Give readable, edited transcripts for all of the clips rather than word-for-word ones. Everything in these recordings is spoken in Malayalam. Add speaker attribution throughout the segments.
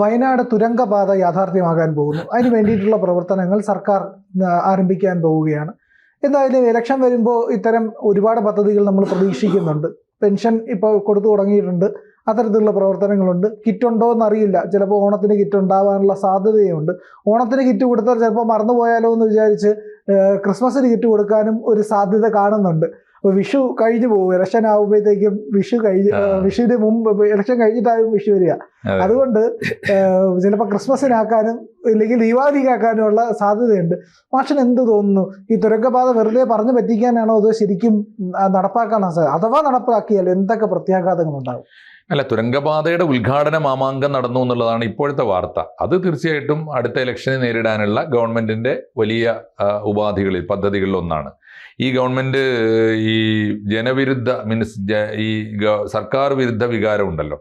Speaker 1: വയനാട് തുരങ്കപാത യാഥാർത്ഥ്യമാകാൻ പോകുന്നു. അതിന് വേണ്ടിയിട്ടുള്ള പ്രവർത്തനങ്ങൾ സർക്കാർ ആരംഭിക്കാൻ പോവുകയാണ്. എന്തായാലും ഇലക്ഷൻ വരുമ്പോൾ ഇത്തരം ഒരുപാട് പദ്ധതികൾ നമ്മൾ പ്രതീക്ഷിക്കുന്നുണ്ട്. പെൻഷൻ ഇപ്പോൾ കൊടുത്തു തുടങ്ങിയിട്ടുണ്ട്. അത്തരത്തിലുള്ള പ്രവർത്തനങ്ങളുണ്ട്. കിറ്റ് ഉണ്ടോ എന്നറിയില്ല. ചിലപ്പോൾ ഓണത്തിന് കിറ്റ് ഉണ്ടാവാനുള്ള സാധ്യതയുണ്ട്. ഓണത്തിന് കിറ്റ് കൊടുത്താൽ ചിലപ്പോൾ മറന്നുപോയാലോ എന്ന് വിചാരിച്ച് ക്രിസ്മസിന് കിറ്റ് കൊടുക്കാനും ഒരു സാധ്യത കാണുന്നുണ്ട്. വിഷു കഴിഞ്ഞു പോകും. ഇലക്ഷൻ ആകുമ്പോഴത്തേക്കും വിഷുവിന് മുമ്പ് ഇലക്ഷൻ കഴിഞ്ഞിട്ടാകും വിഷു വരിക. അതുകൊണ്ട് ചിലപ്പോൾ ക്രിസ്മസിനാക്കാനും ഇല്ലെങ്കിൽ ദീപാവലിക്കാക്കാനുമുള്ള സാധ്യതയുണ്ട്. മാഷിന് എന്ത് തോന്നുന്നു? ഈ തുരങ്കപാത വെറുതെ പറഞ്ഞു പറ്റിക്കാനാണോ അതോ ശരിക്കും നടപ്പാക്കാനാണോ സാധ്യത? അഥവാ നടപ്പാക്കിയാൽ എന്തൊക്കെ പ്രത്യാഘാതങ്ങളുണ്ടാകും?
Speaker 2: അല്ല, തുരങ്കപാതയുടെ ഉദ്ഘാടന മാമാങ്കം നടന്നു എന്നുള്ളതാണ് ഇപ്പോഴത്തെ വാർത്ത. അത് തീർച്ചയായിട്ടും അടുത്ത ഇലക്ഷനെ നേരിടാനുള്ള ഗവൺമെന്റിന്റെ വലിയ ഉപാധികളിൽ പദ്ധതികളിൽ ഒന്നാണ്. ഈ ഗവൺമെന്റ് ഈ ജനവിരുദ്ധ ഈ സർക്കാർ വിരുദ്ധ വികാരം ഉണ്ടല്ലോ,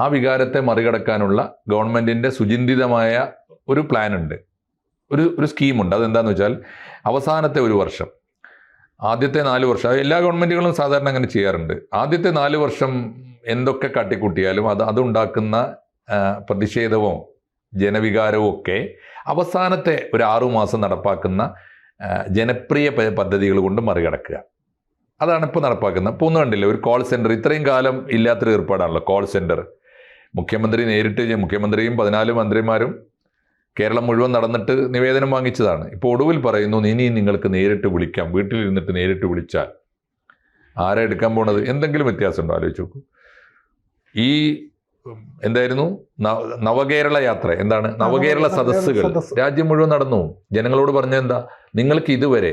Speaker 2: ആ വികാരത്തെ മറികടക്കാനുള്ള ഗവൺമെന്റിന്റെ സുചിന്തിതമായ ഒരു പ്ലാൻ ഉണ്ട്, ഒരു സ്കീമുണ്ട്. അതെന്താന്ന് വെച്ചാൽ അവസാനത്തെ ഒരു വർഷം, ആദ്യത്തെ 4 വർഷം എല്ലാ ഗവൺമെന്റുകളും സാധാരണ അങ്ങനെ ചെയ്യാറുണ്ട്. ആദ്യത്തെ 4 വർഷം എന്തൊക്കെ കാട്ടിക്കൂട്ടിയാലും അതുണ്ടാക്കുന്ന പ്രതിഷേധവും ജനവികാരവും ഒക്കെ അവസാനത്തെ ഒരു 6 മാസം നടപ്പാക്കുന്ന ജനപ്രിയ പദ്ധതികൾ കൊണ്ട് മറികടക്കുക. അതാണ് ഇപ്പോൾ നടപ്പാക്കുന്നത്. ഇപ്പോൾ ഒന്നും കണ്ടില്ല, ഒരു കോൾ സെൻറ്റർ, ഇത്രയും കാലം ഇല്ലാത്തൊരു ഏർപ്പാടാണല്ലോ കോൾ സെൻറ്റർ. മുഖ്യമന്ത്രി നേരിട്ട്, മുഖ്യമന്ത്രിയും 14 മന്ത്രിമാരും കേരളം മുഴുവൻ നടന്നിട്ട് നിവേദനം വാങ്ങിച്ചതാണ്. ഇപ്പോൾ ഒടുവിൽ പറയുന്നു, ഇനി നിങ്ങൾക്ക് നേരിട്ട് വിളിക്കാം, വീട്ടിലിരുന്നിട്ട് നേരിട്ട് വിളിച്ചാൽ. ആരാ എടുക്കാൻ പോണത്? എന്തെങ്കിലും വ്യത്യാസമുണ്ടോ? ആലോചിച്ച് നോക്കൂ. ഈ എന്തായിരുന്നു നവകേരള യാത്ര, എന്താണ് നവകേരള സദസ്സുകൾ രാജ്യം മുഴുവൻ നടന്നു. ജനങ്ങളോട് പറഞ്ഞ എന്താ? നിങ്ങൾക്ക് ഇതുവരെ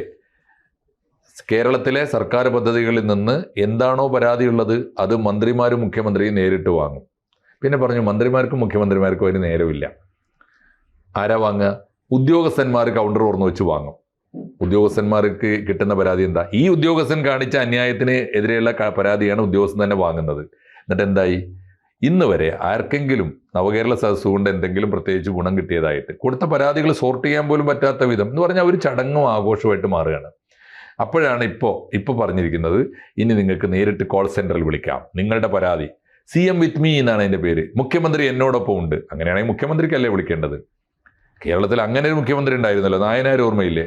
Speaker 2: കേരളത്തിലെ സർക്കാർ പദ്ധതികളിൽ നിന്ന് എന്താണോ പരാതിയുള്ളത് അത് മന്ത്രിമാരും മുഖ്യമന്ത്രിയും നേരിട്ട് വാങ്ങും. പിന്നെ പറഞ്ഞു, മന്ത്രിമാർക്കും മുഖ്യമന്ത്രിമാർക്കും അതിന് നേരമില്ല. ആരാ വാങ്ങുക? ഉദ്യോഗസ്ഥന്മാർ കൗണ്ടർ തുറന്നു വെച്ച് വാങ്ങും. ഉദ്യോഗസ്ഥന്മാർക്ക് കിട്ടുന്ന പരാതി എന്താ? ഈ ഉദ്യോഗസ്ഥൻ കാണിച്ച അന്യായത്തിന് എതിരെയുള്ള പരാതിയാണ് ഉദ്യോഗസ്ഥൻ തന്നെ വാങ്ങുന്നത്. എന്നിട്ട് എന്തായി? ഇന്ന് വരെ ആർക്കെങ്കിലും നവകേരള സദസ്സ് കൊണ്ട് എന്തെങ്കിലും പ്രത്യേകിച്ച് ഗുണം കിട്ടിയതായിട്ട്, കൊടുത്ത പരാതികൾ സോർട്ട് ചെയ്യാൻ പോലും പറ്റാത്ത വിധം എന്ന് പറഞ്ഞാൽ ഒരു ചടങ്ങും ആഘോഷമായിട്ട് മാറുകയാണ്. അപ്പോഴാണ് ഇപ്പോൾ പറഞ്ഞിരിക്കുന്നത്, ഇനി നിങ്ങൾക്ക് നേരിട്ട് കോൾ സെൻറ്ററിൽ വിളിക്കാം, നിങ്ങളുടെ പരാതി CM വിത്ത് മീ എന്നാണ് അതിൻ്റെ പേര്. മുഖ്യമന്ത്രി എന്നോടൊപ്പം ഉണ്ട്. അങ്ങനെയാണെങ്കിൽ മുഖ്യമന്ത്രിക്കല്ലേ വിളിക്കേണ്ടത്? കേരളത്തിൽ അങ്ങനെ ഒരു മുഖ്യമന്ത്രി ഉണ്ടായിരുന്നല്ലോ, നായനാർ, ഓർമ്മയില്ലേ?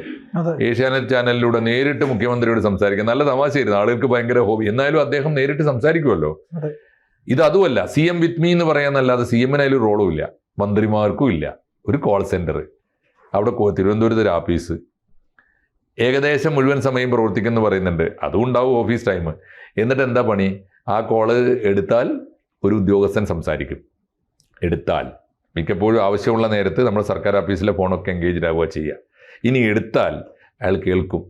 Speaker 2: ഏഷ്യാനെറ്റ് ചാനലിലൂടെ നേരിട്ട് മുഖ്യമന്ത്രിയോട് സംസാരിക്കുക. നല്ല തമാശയായിരുന്നു, ആളുകൾക്ക് ഭയങ്കര ഹോബി. എന്നാലും അദ്ദേഹം നേരിട്ട് സംസാരിക്കുമല്ലോ. ഇത് അതുമല്ല, CM വിത്ത് മീ എന്ന് പറയാന്നല്ലാതെ CM-ന് അതിൽ റോളും ഇല്ല, മന്ത്രിമാർക്കും ഇല്ല. ഒരു കോൾ സെൻറ്റർ, അവിടെ തിരുവനന്തപുരത്ത് ഒരു ആഫീസ്, ഏകദേശം മുഴുവൻ സമയം പ്രവർത്തിക്കുമെന്ന് പറയുന്നുണ്ട്. അതും ഉണ്ടാവും ഓഫീസ് ടൈം. എന്നിട്ട് എന്താ പണി? ആ കോള് എടുത്താൽ ഒരു ഉദ്യോഗസ്ഥൻ സംസാരിക്കും. എടുത്താൽ മിക്കപ്പോഴും ആവശ്യമുള്ള നേരത്ത് നമ്മൾ സർക്കാർ ഓഫീസിലെ ഫോണൊക്കെ എൻഗേജ്ഡ് ആവുക ചെയ്യുക. ഇനി എടുത്താൽ അയാൾ കേൾക്കും.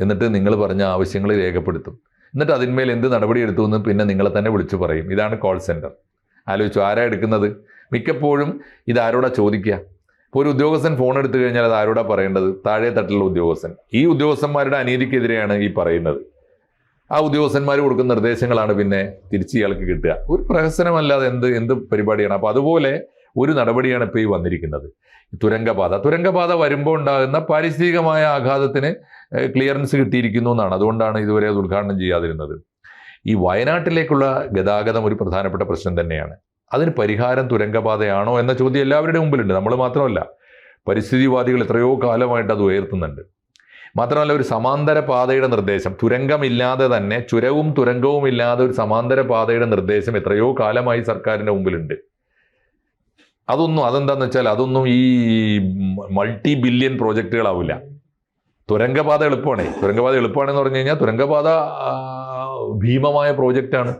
Speaker 2: എന്നിട്ട് നിങ്ങൾ പറഞ്ഞ ആവശ്യങ്ങൾ രേഖപ്പെടുത്തും. എന്നിട്ട് അതിന്മേൽ എന്ത് നടപടി എടുത്തു എന്ന് പിന്നെ നിങ്ങളെ തന്നെ വിളിച്ചു പറയും. ഇതാണ് കോൾ സെൻറ്റർ. ആലോചിച്ചു, ആരാ എടുക്കുന്നത്? മിക്കപ്പോഴും ഇതാരോടാ ചോദിക്കുക? ഇപ്പോൾ ഒരു ഉദ്യോഗസ്ഥൻ ഫോൺ എടുത്തു കഴിഞ്ഞാൽ അത് ആരോടാ പറയേണ്ടത്? താഴെ തട്ടിലുള്ള ഉദ്യോഗസ്ഥൻ. ഈ ഉദ്യോഗസ്ഥന്മാരുടെ അനീതിക്കെതിരെയാണ് ഈ പറയുന്നത്. ആ ഉദ്യോഗസ്ഥന്മാർ കൊടുക്കുന്ന നിർദ്ദേശങ്ങളാണ് പിന്നെ തിരിച്ച് ഇയാൾക്ക് കിട്ടുക. ഒരു പ്രഹസനമല്ലാതെ എന്ത് പരിപാടിയാണ്? അപ്പോൾ അതുപോലെ ഒരു നടപടിയാണ് ഇപ്പോൾ ഈ വന്നിരിക്കുന്നത്, തുരങ്കപാത വരുമ്പോൾ ഉണ്ടാകുന്ന പാരിസ്ഥിതികമായ ആഘാതത്തിന് ക്ലിയറൻസ് കിട്ടിയിരിക്കുന്നു എന്നാണ്. അതുകൊണ്ടാണ് ഇതുവരെ അത് ഉദ്ഘാടനം ചെയ്യാതിരുന്നത്. ഈ വയനാട്ടിലേക്കുള്ള ഗതാഗതം ഒരു പ്രധാനപ്പെട്ട പ്രശ്നം തന്നെയാണ്. അതിന് പരിഹാരം തുരങ്കപാതയാണോ എന്ന ചോദ്യം എല്ലാവരുടെയും മുമ്പിലുണ്ട്. നമ്മൾ മാത്രമല്ല, പരിസ്ഥിതിവാദികൾ എത്രയോ കാലമായിട്ട് അത് ഉയർത്തുന്നുണ്ട്. മാത്രമല്ല, ഒരു സമാന്തര പാതയുടെ നിർദ്ദേശം, തുരങ്കമില്ലാതെ തന്നെ, ചുരവും തുരങ്കവും ഇല്ലാതെ ഒരു സമാന്തര പാതയുടെ നിർദ്ദേശം എത്രയോ കാലമായി സർക്കാരിൻ്റെ മുമ്പിലുണ്ട്. അതെന്താണെന്ന് വെച്ചാൽ അതൊന്നും ഈ മൾട്ടി ബില്യൺ പ്രോജക്റ്റുകളാവില്ല. തുരങ്കപാത എളുപ്പമാണെന്ന് പറഞ്ഞു കഴിഞ്ഞാൽ തുരങ്കപാത ഭീമമായ പ്രോജക്റ്റാണ്.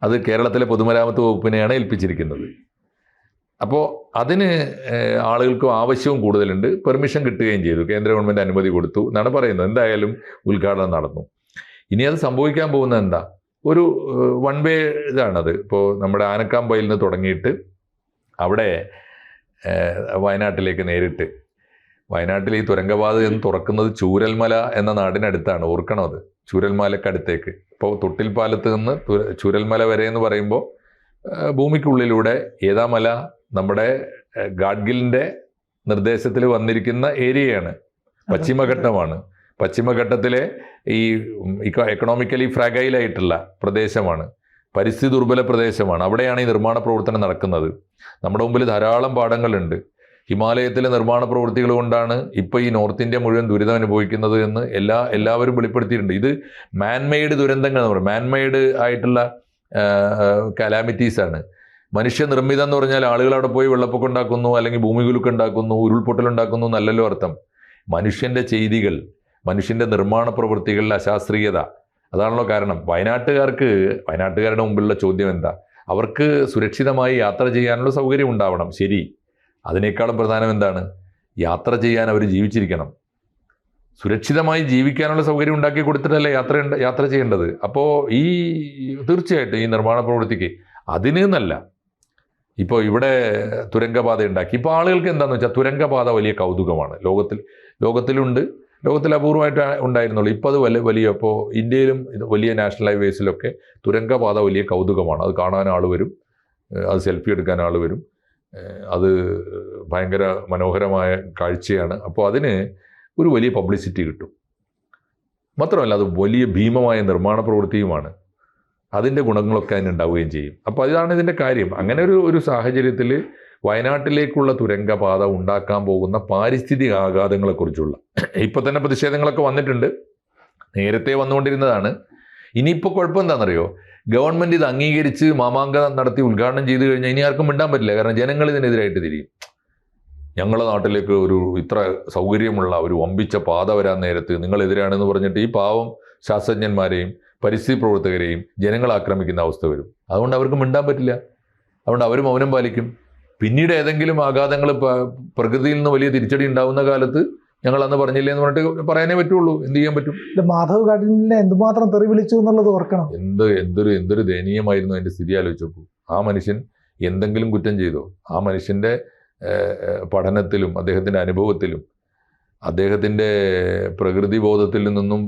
Speaker 2: അത് കേരളത്തിലെ പൊതുമരാമത്ത് വകുപ്പിനെയാണ് ഏൽപ്പിച്ചിരിക്കുന്നത്. അപ്പോൾ അതിന് ആളുകൾക്ക് ആവശ്യവും കൂടുതലുണ്ട്. പെർമിഷൻ കിട്ടുകയും ചെയ്തു, കേന്ദ്ര ഗവൺമെൻറ് അനുമതി കൊടുത്തു എന്നാണ് പറയുന്നത്. എന്തായാലും ഉദ്ഘാടനം നടന്നു. ഇനി അത് സംഭവിക്കാൻ പോകുന്നത് എന്താ? ഒരു വൺ വേ ഇതാണത്. ഇപ്പോൾ നമ്മുടെ ആനക്കാമ്പയിൽ നിന്ന് തുടങ്ങിയിട്ട് അവിടെ വയനാട്ടിലേക്ക് നേരിട്ട്, വയനാട്ടിൽ ഈ തുരങ്കപാത എന്ന് തുറക്കുന്നത് ചൂരൽമല എന്ന നാടിനടുത്താണ്. ഓർക്കണം, അത് ചൂരൽമലക്കടുത്തേക്ക്. ഇപ്പോൾ തൊട്ടിൽപ്പാലത്ത് നിന്ന് ചൂരൽമല വരെ എന്ന് പറയുമ്പോൾ ഭൂമിക്കുള്ളിലൂടെ ഏതാ മല? നമ്മുടെ ഗാഡ്ഗിലിൻ്റെ നിർദ്ദേശത്തിൽ വന്നിരിക്കുന്ന ഏരിയയാണ്, പശ്ചിമഘട്ടമാണ്. പശ്ചിമഘട്ടത്തിലെ ഈ എക്കണോമിക്കലി ഫ്രാഗൈലായിട്ടുള്ള പ്രദേശമാണ്. പരിസ്ഥിതി ദുർബല പ്രദേശമാണ്. അവിടെയാണ് ഈ നിർമ്മാണ പ്രവർത്തനം നടക്കുന്നത്. നമ്മുടെ മുമ്പിൽ ധാരാളം പാടങ്ങളുണ്ട്. ഹിമാലയത്തിലെ നിർമ്മാണ പ്രവൃത്തികൾ കൊണ്ടാണ് ഇപ്പോൾ ഈ നോർത്ത് ഇന്ത്യ മുഴുവൻ ദുരിതം അനുഭവിക്കുന്നത് എന്ന് എല്ലാവരും വെളിപ്പെടുത്തിയിട്ടുണ്ട്. ഇത് മാൻമെയ്ഡ് ദുരന്തങ്ങൾ എന്ന് പറയും. മാൻമെയ്ഡ് ആയിട്ടുള്ള കലാമിറ്റീസാണ്. മനുഷ്യനിർമ്മിതം എന്ന് പറഞ്ഞാൽ ആളുകൾ അവിടെ പോയി വെള്ളപ്പൊക്കം ഉണ്ടാക്കുന്നു, അല്ലെങ്കിൽ ഭൂമികുലുക്കം ഉണ്ടാക്കുന്നു, ഉരുൾപൊട്ടലുണ്ടാക്കുന്നു എന്നല്ലല്ലോ അർത്ഥം. മനുഷ്യൻ്റെ ചെയ്തികൾ, മനുഷ്യൻ്റെ നിർമ്മാണ പ്രവൃത്തികളിലെ അശാസ്ത്രീയത, അതാണല്ലോ കാരണം. വയനാട്ടുകാരുടെ മുമ്പിലുള്ള ചോദ്യം എന്താ? അവർക്ക് സുരക്ഷിതമായി യാത്ര ചെയ്യാനുള്ള സൗകര്യം ഉണ്ടാവണം, ശരി. അതിനേക്കാളും പ്രധാനം എന്താണ്? യാത്ര ചെയ്യാൻ അവർ ജീവിച്ചിരിക്കണം. സുരക്ഷിതമായി ജീവിക്കാനുള്ള സൗകര്യം ഉണ്ടാക്കി കൊടുത്തിട്ടല്ലേ യാത്ര ചെയ്യേണ്ടത്. അപ്പോൾ തീർച്ചയായിട്ടും ഈ നിർമ്മാണ പ്രവൃത്തിക്ക് അതിന് എന്നല്ല, ഇപ്പോൾ ഇവിടെ തുരങ്കപാത ഉണ്ടാക്കി. ഇപ്പോൾ ആളുകൾക്ക് എന്താണെന്ന് വെച്ചാൽ തുരങ്കപാത വലിയ കൗതുകമാണ്. ലോകത്തിൽ അപൂർവമായിട്ട് ഉണ്ടായിരുന്നുള്ളൂ. ഇപ്പോൾ അത് വലിയ ഇപ്പോൾ ഇന്ത്യയിലും വലിയ നാഷണൽ ഹൈവേസിലൊക്കെ തുരങ്കപാത വലിയ കൗതുകമാണ്. അത് കാണാൻ ആൾ വരും, അത് സെൽഫി എടുക്കാൻ ആൾ വരും. അത് ഭയങ്കര മനോഹരമായ കാഴ്ചയാണ്. അപ്പോൾ അതിന് ഒരു വലിയ പബ്ലിസിറ്റി കിട്ടും. മാത്രമല്ല അത് വലിയ ഭീമമായ നിർമ്മാണ പ്രവൃത്തിയുമാണ്. അതിൻ്റെ ഗുണങ്ങളൊക്കെ അതിനുണ്ടാവുകയും ചെയ്യും. അപ്പോൾ അതാണ് ഇതിൻ്റെ കാര്യം. അങ്ങനെ ഒരു സാഹചര്യത്തിൽ വയനാട്ടിലേക്കുള്ള തുരങ്കപാത ഉണ്ടാക്കാൻ പോകുന്ന പാരിസ്ഥിതിക ആഘാതങ്ങളെക്കുറിച്ചുള്ള ഇപ്പോൾ തന്നെ പ്രതിഷേധങ്ങളൊക്കെ വന്നിട്ടുണ്ട്, നേരത്തെ വന്നുകൊണ്ടിരുന്നതാണ്. ഇനിയിപ്പോൾ കുഴപ്പം എന്താണെന്നറിയോ? ഗവൺമെൻറ് ഇത് അംഗീകരിച്ച് മാമാങ്കം നടത്തി ഉദ്ഘാടനം ചെയ്തു കഴിഞ്ഞാൽ ഇനി ആർക്കും മിണ്ടാൻ പറ്റില്ല. കാരണം ജനങ്ങൾ ഇതിനെതിരായിട്ട് തിരിയും. ഞങ്ങളുടെ നാട്ടിലേക്ക് ഇത്ര സൗകര്യമുള്ള ഒരു വമ്പിച്ച പാത വരാൻ നേരത്ത് നിങ്ങളെതിരാണെന്ന് പറഞ്ഞിട്ട് ഈ പാവം ശാസ്ത്രജ്ഞന്മാരെയും പരിസ്ഥിതി പ്രവർത്തകരെയും ജനങ്ങൾ ആക്രമിക്കുന്ന അവസ്ഥ വരും. അതുകൊണ്ട് അവർക്ക് മിണ്ടാൻ പറ്റില്ല. അതുകൊണ്ട് അവർ മൗനം പാലിക്കും. പിന്നീട് ഏതെങ്കിലും ആഘാതങ്ങൾ പ്രകൃതിയിൽ നിന്ന് വലിയ തിരിച്ചടി ഉണ്ടാവുന്ന കാലത്ത് ഞങ്ങൾ അന്ന് പറഞ്ഞില്ലേ എന്ന് പറഞ്ഞിട്ട് പറയാനേ പറ്റുള്ളൂ. എന്ത് ചെയ്യാൻ പറ്റും?
Speaker 1: മാധവ് ഗാഡ്ഗിലിനെ എന്തുമാത്രം തെറി വിളിച്ചു എന്നുള്ളത് ഓർക്കണം.
Speaker 2: എന്തൊരു ദയനീയമായിരുന്നു അതിൻ്റെ സ്ഥിതി ആലോചിച്ച് നോക്കൂ. ആ മനുഷ്യൻ എന്തെങ്കിലും കുറ്റം ചെയ്തോ? ആ മനുഷ്യൻ്റെ പഠനത്തിലും അദ്ദേഹത്തിൻ്റെ അനുഭവത്തിലും അദ്ദേഹത്തിൻ്റെ പ്രകൃതി ബോധത്തിൽ നിന്നും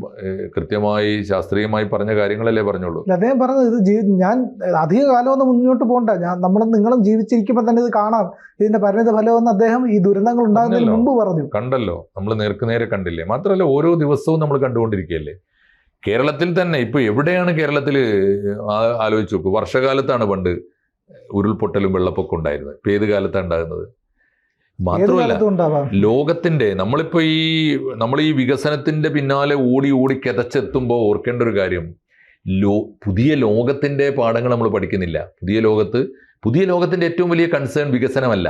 Speaker 2: കൃത്യമായി ശാസ്ത്രീയമായി പറഞ്ഞ കാര്യങ്ങളല്ലേ പറഞ്ഞുള്ളൂ.
Speaker 1: അദ്ദേഹം പറഞ്ഞത് ഇത് ഞാൻ അധിക കാലമൊന്നും മുന്നോട്ട് പോകണ്ട, നിങ്ങളും ജീവിച്ചിരിക്കുമ്പോൾ തന്നെ ഇത് കാണാം, ഇതിന്റെ പരിണിത ഫലമെന്ന് അദ്ദേഹം ഈ ദുരന്തങ്ങൾ ഉണ്ടാകുന്നതിന് മുമ്പ് പറഞ്ഞു.
Speaker 2: കണ്ടല്ലോ, നമ്മൾ നേരെ കണ്ടില്ലേ. മാത്രമല്ല ഓരോ ദിവസവും നമ്മൾ കണ്ടുകൊണ്ടിരിക്കുകയല്ലേ. കേരളത്തിൽ തന്നെ ഇപ്പോൾ എവിടെയാണ് കേരളത്തിൽ ആലോചിച്ച് നോക്കൂ. വർഷകാലത്താണ് പണ്ട് ഉരുൾപൊട്ടലും വെള്ളപ്പൊക്കം ഉണ്ടായിരുന്നത്. ഇപ്പം ഏത് കാലത്താണ് ഉണ്ടാകുന്നത്? മാത്രമല്ല ലോകത്തിന്റെ നമ്മൾ ഈ വികസനത്തിന്റെ പിന്നാലെ ഓടി കിതച്ചെത്തുമ്പോൾ ഓർക്കേണ്ട ഒരു കാര്യം, പുതിയ ലോകത്തിന്റെ പാഠങ്ങൾ നമ്മൾ പഠിക്കുന്നില്ല. പുതിയ ലോകത്തിന്റെ ഏറ്റവും വലിയ കൺസേൺ വികസനമല്ല,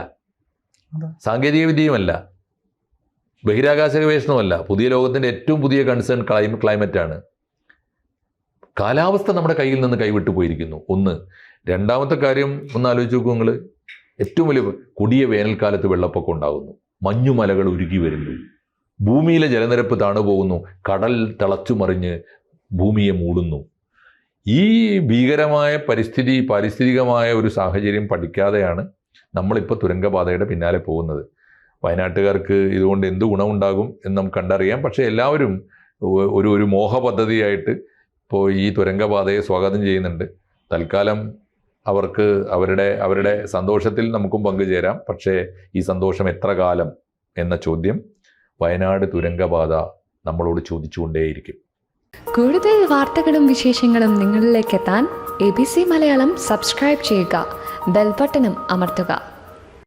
Speaker 2: സാങ്കേതിക വിദ്യയുമല്ല, ബഹിരാകാശ ഗവേഷണമല്ല. പുതിയ ലോകത്തിന്റെ ഏറ്റവും പുതിയ കൺസേൺ ക്ലൈമറ്റാണ്. കാലാവസ്ഥ നമ്മുടെ കയ്യിൽ നിന്ന് കൈവിട്ടു പോയിരിക്കുന്നു. ഒന്ന്. രണ്ടാമത്തെ കാര്യം ഒന്ന് ആലോചിച്ച് നോക്കൂ നിങ്ങൾ. ഏറ്റവും വലിയ കൊടിയ വേനൽക്കാലത്ത് വെള്ളപ്പൊക്കം ഉണ്ടാകുന്നു, മഞ്ഞുമലകൾ ഉരുകി വരുന്നു, ഭൂമിയിലെ ജലനിരപ്പ് താണുപോകുന്നു, കടൽ തിളച്ചു മറിഞ്ഞ് ഭൂമിയെ മൂടുന്നു. ഈ ഭീകരമായ പാരിസ്ഥിതികമായ ഒരു സാഹചര്യം പഠിക്കാതെയാണ് നമ്മളിപ്പോൾ തുരങ്കപാതയുടെ പിന്നാലെ പോകുന്നത്. വയനാട്ടുകാർക്ക് ഇതുകൊണ്ട് എന്ത് ഗുണമുണ്ടാകും എന്ന് നമുക്ക് കണ്ടറിയാം. പക്ഷേ എല്ലാവരും ഒരു മോഹ പദ്ധതിയായിട്ട് ഇപ്പോൾ ഈ തുരങ്കപാതയെ സ്വാഗതം ചെയ്യുന്നുണ്ട്. തൽക്കാലം അവർക്ക് അവരുടെ സന്തോഷത്തിൽ നമുക്കും പങ്കുചേരാം. പക്ഷേ ഈ സന്തോഷം എത്ര കാലം എന്ന ചോദ്യം വയനാട് തുരങ്കപാത നമ്മളോട് ചോദിച്ചുകൊണ്ടേയിരിക്കും.
Speaker 3: കൂടുതൽ വാർത്തകളും വിശേഷങ്ങളും നിങ്ങളിലേക്ക് എത്താൻ ABC മലയാളം സബ്സ്ക്രൈബ് ചെയ്യുക, ബെൽ ബട്ടണും അമർത്തുക.